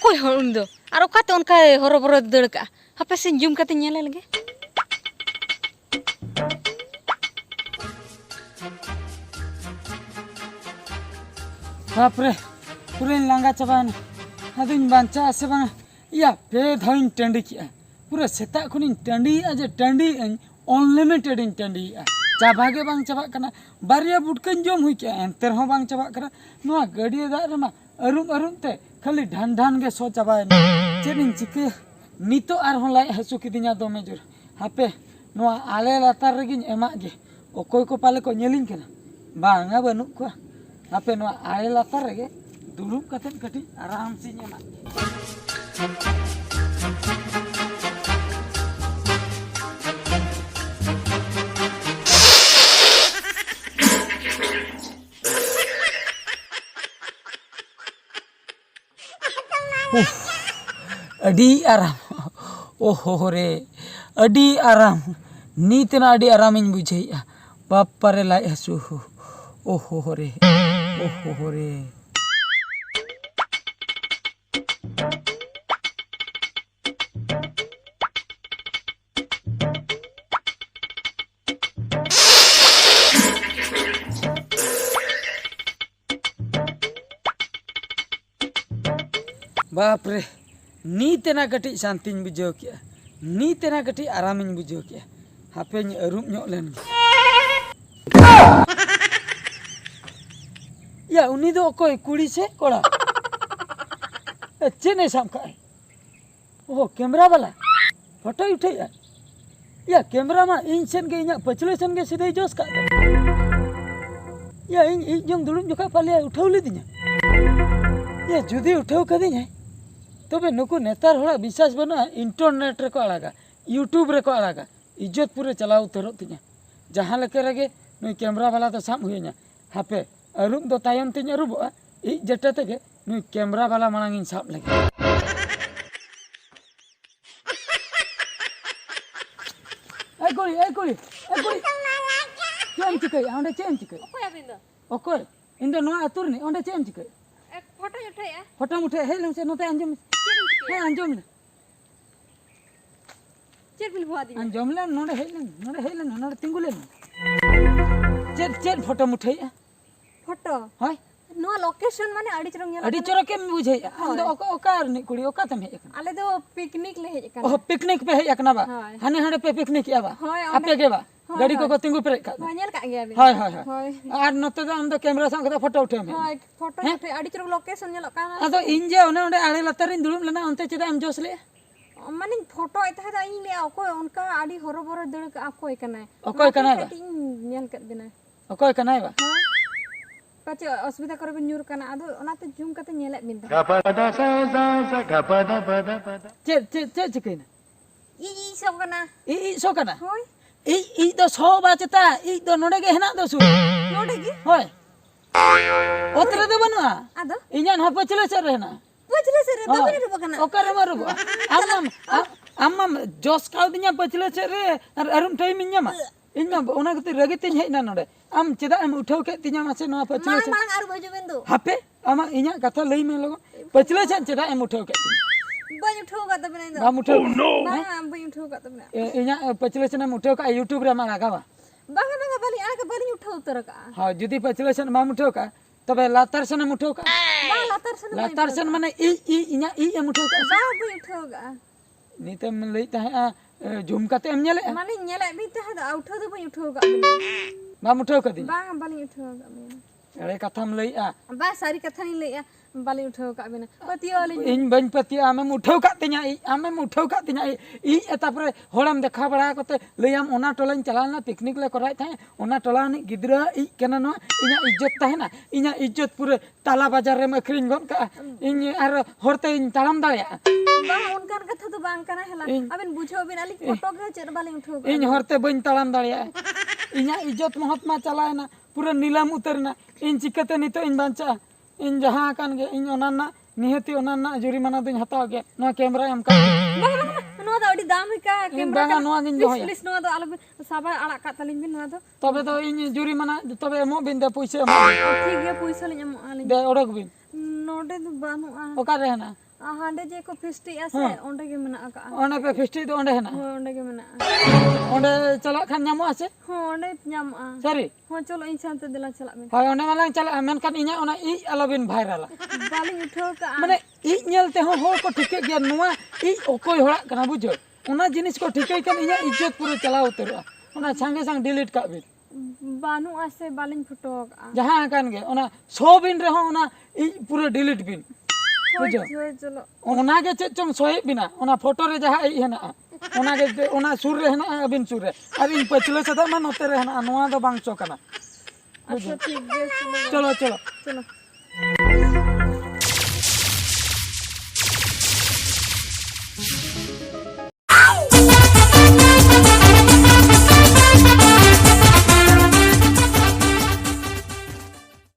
ᱚᱠᱚᱭ ᱦᱚᱲ ᱩᱱᱤ ᱫᱚ ᱟᱨ ᱚᱠᱟᱛᱮ ᱚᱱᱠᱟ ᱦᱚᱨᱚᱵᱚᱨᱚ ᱫᱟᱹᱲ ᱠᱟᱜᱼᱟ ᱦᱟᱯᱮ ᱥᱮᱧ ᱡᱩᱢ ᱠᱟᱛᱮ ᱧᱮᱞᱮ ᱞᱮᱜᱮ बापरे पूरे लांगा चाबाना अदुन बांचा से बांग या पे धाइन टंडी किया पूरे सेता खुनिन टंडी अजे टंडी अनलिमिटेड इन टंडी चाबागे बांग चाबा कना बारिया बुटकन जोम हुई क्या एंतर हो बांग चाबा कना नोआ गडिया दा रमा अरुम अरुम ते खाली ढान ढान के सो चाबाय चेनिन चिके नितो आर हो लाई हसु किदिnya दोमे जोर हापे नोआ आले लातार रेगिन एमा गे ओकोय को पाले को नेलिन कना बांगा बनु को हापे नोआ आले लातार रेगे दुरुप कते कटी आराम से एमा अडी आराम ओहो रे अडी आराम नीतना अडी आराम इन बुझेया बापा रे लाई हसु ओहो रे बाप रे नीतना कटी शांति बुझो किया नीतना कटी आराम बुझो किया हापे अरुम लेन या उनी दो कोई कुड़ी से कोड़ा चेने साम का ओह कैमरा वाला फोटो उठे या कैमरा मा इन सन के इना पछले सन के सीधे जोस का या इन जों दुलुम जोका पाले उठाव ले दिया या जुदी उठाव कदी है तबे नुकु नेतार होड़ा विश्वास बना इंटरनेट रे को आलागा यूट्यूब रे को आलागा इज्जत पूरे चलाव उतरो तिया जहां लेके रगे नुई कैमरा वाला तो साम हुइया हापे अरुम दो तायम तिया रुबा इ जटे तके नुई कैमरा वाला मांग इन साब लगे ए कोली चेम चिकई ओंडे चेम चिकई ᱚᱠᱚᱭ ᱟᱵᱤᱱ ᱫᱚ ओकोय इन दो नो आतुर नि ओंडे चेम चिकई ᱮᱠ ᱯᱷᱚᱴᱚ ᱩઠᱟᱹᱭᱟ फोटो मुठे हे लम से नोते अंजम हे अंजम ले ᱪᱮᱫ ᱵᱤᱱ ᱦᱚᱣᱟ ᱫᱤᱧᱟ अंजम ले नोडे हे ले नोडे तिंगु ले चेद फोटो मुठे ᱯᱷᱚᱴᱚ हाय ᱱᱚᱣᱟ ᱞᱳᱠᱮᱥᱚᱱ ᱢᱟᱱᱮ ᱟᱹᱰᱤ ᱪᱮᱨᱚᱝ ᱧᱮᱞᱚᱜ अडी चोरो केम बुझे अंदो ओका नि कुड़ी ओका तम हे आले दो पिकनिक ले हेज ओह पिकनिक पे हे एकना बा हाने हाने पे पिकनिक याबा हाय आपे के बा गाड़ी को तिंगु पे का हां ᱧᱮᱞ ᱠᱟᱜ ᱜᱮᱭᱟ ᱵᱤᱱ हाय हाय हाय आर नते ᱫᱚ ᱟᱢ ᱫᱚ कैमरा ᱥᱟᱢ ᱠᱟᱛᱮ फोटो उठे मे हाय ᱯᱷᱚᱴᱚ ᱩઠᱟᱹᱭ ᱟᱹᱰᱤ ᱪᱮᱨᱚᱝ ᱞᱳᱠᱮᱥᱚᱱ ᱧᱮᱞᱚᱜ ᱠᱟᱱᱟ अदो इन जे ओने ओंडे आड़े लतारिन दुलुम लेना ओंते चेदा एम जोस ले माने फोटो आइ तहा ᱤᱧ ᱞᱮ ᱚᱠᱚᱭ ᱚᱱᱠᱟ ᱟᱹᱰᱤ ᱦᱚᱨᱚᱵᱚᱨᱚ ᱫᱟᱹᱲ ᱠᱟᱜ ᱚᱠᱚᱭ ᱠᱟᱱᱟᱭ ᱚᱠᱚᱭ ᱠᱟᱱᱟᱭ ᱵᱟ ᱧᱮᱞ ᱠᱟᱫ ᱵᱤᱱᱟ ओकोय कनाय बा पाचे असुविधा करे बिन ᱧᱩᱨ ᱠᱟᱱᱟ ᱟᱫᱚ ᱚᱱᱟᱛᱮ ᱡᱩᱢ ᱠᱟᱛᱮ ᱧᱮᱞᱮᱫ ᱵᱤᱱ ᱫᱟ चे चिकैना ᱤ ᱥᱚ ᱠᱟᱱᱟ इ सो कना होय इ दो सो बा चता इ दो नोडे गे हेना दो सु नोडे गे होय ओतरे दे बनुआ आदो इኛन हा पचले से रहना पचले से रे बाबे रे बकना ओकरे मारबो आम्मा जोस काउ दिया पचले से रे अरुम टाइम इኛमा इኛ ओना गते रगेतिन हेना नोडे आम चेदा एम उठाव के तिኛ मासे नो पचले से मांग आर बजो बिंदु हापे आमा इኛ कथा लई में लोग पचले से चेदा एम उठाव के बज उठाव का तबे नहीं बाम उठाव बा बज उठाव का तबे इኛ पचले से एम उठाव का यूट्यूब रे मा लगावा बागा बागा बाली आके बाली उठाव उतर का हां जदी पचले से माम उठाव का तबे लातार से एम उठाव का बा लातार से माने इ इኛ इ एम उठाव का बा बज उठाव का नीतम लई ता झूम काते एम नेले माने नेले बि ता उठाव दो बज उठाव का माम उठाव का दी बा बाली उठाव का अरे कथाम लई बा सारी कथा नहीं लई बाली उठाव का बिना पतियोली इन बन पतिया आमे उठाव का तिኛ आमे उठाव का तिኛ इ तापरे होड़म देखा बड़ा कते लईम ओना टोलाइन चलाना पिकनिक ले कराय थाए ओना टोला नि गिदरा इ केना नो इኛ इज्जत ताहेना इኛ इज्जत पूरे ताला बाजार रे मखरिन गन का इन आर होरते इन तालम दाया बा उनकर कथा तो बांग कना हला अबिन बुझो बिन आली फोटो के चेर बाली उठाव इन होरते बन तालम दाया इኛ इज्जत महात्मा चलायना पूरा नीलम उतरना इन चिकते नितो इन बांचा इन जहां कान गे इन ओनाना निहति ओनाना जुरिमाना दिन हताव गे नो कैमरा एम का नो दा अडी दाम का कैमरा बागा नो गिन दोया प्लीज नो दा आलो साबा आड़ा का तलिन बिन नो दो तबे तो इन जुरिमाना तबे एमो बिन दे पैसा ठीक है पैसा ले एमो आली दे ओडक बिन नोडे तो बानु आ ओका रहना हांडे जे को फिस्टी ऐसे ओंडे के मना का ओने पे फिस्टी तो ओंडे हेना हो ओंडे के मना ओंडे चला खान ᱧᱟᱢᱚᱜ ᱟᱥᱮ हो ओंडे ᱧᱟᱢ सरी हो चलो इन सानते दिला चला में ᱦᱳᱭ ᱚᱸᱰᱮ ᱢᱟᱞᱟᱝ ᱪᱟᱞᱟᱜᱼᱟ ᱢᱮᱱᱠᱷᱟᱱ ᱤᱧᱟᱹᱜ ᱚᱱᱟ ᱤᱡ ᱟᱞᱚᱵᱤᱱ ᱵᱷᱟᱭᱨᱟᱞᱟ बालिंग उठाओ का ᱢᱟᱱᱮ ᱤᱡ ᱧᱮᱞ ᱛᱮᱦᱚᱸ ᱦᱚᱲ ᱠᱚ ᱴᱷᱤᱠᱟᱹᱜ ᱜᱮᱭᱟ ᱱᱚᱣᱟ ᱤᱡ ᱚᱠᱚᱭ ᱦᱚᱲᱟᱜ ᱠᱟᱱᱟ ᱵᱩᱡᱷᱟᱹᱣ ᱚᱱᱟ ᱡᱤᱱᱤस को ᱴᱷᱤᱠᱟᱹᱭ ᱠᱷᱟᱱ ᱤᱧᱟᱹᱜ ᱤज्जत ᱯᱩᱨᱟᱹ ᱪᱟᱞᱟᱣ ᱩᱛᱟᱹᱨᱚᱜᱼᱟ ᱚᱱᱟ ᱥᱟᱸᱜᱮ ᱥᱟᱸᱜ ᱰᱤᱞᱤᱴ ᱠᱟᱜ ᱵᱤᱱ बानु आसे बालिंग फोटो का ᱡᱟᱦᱟᱸ ᱠᱟᱱ ᱜᱮ ᱚᱱᱟ ᱥᱚ ᱵᱤᱱ ᱨᱮᱦᱚᱸ ᱚᱱᱟ ᱤᱡ ᱯᱩᱨᱟᱹ ᱰᱤᱞᱤᱴ ᱵᱤᱱ बुझो हो चलो ओनागे चेक चोंग सोहेब बिना ओना फोटो रे जहां इज हेना ओनागे ओना सुर रे हेना अबिन सुर रे और इन पछले सदा मा नोते रे हेना नोआ दो बांग चो कना अच्छा ठीक है चलो चलो चलो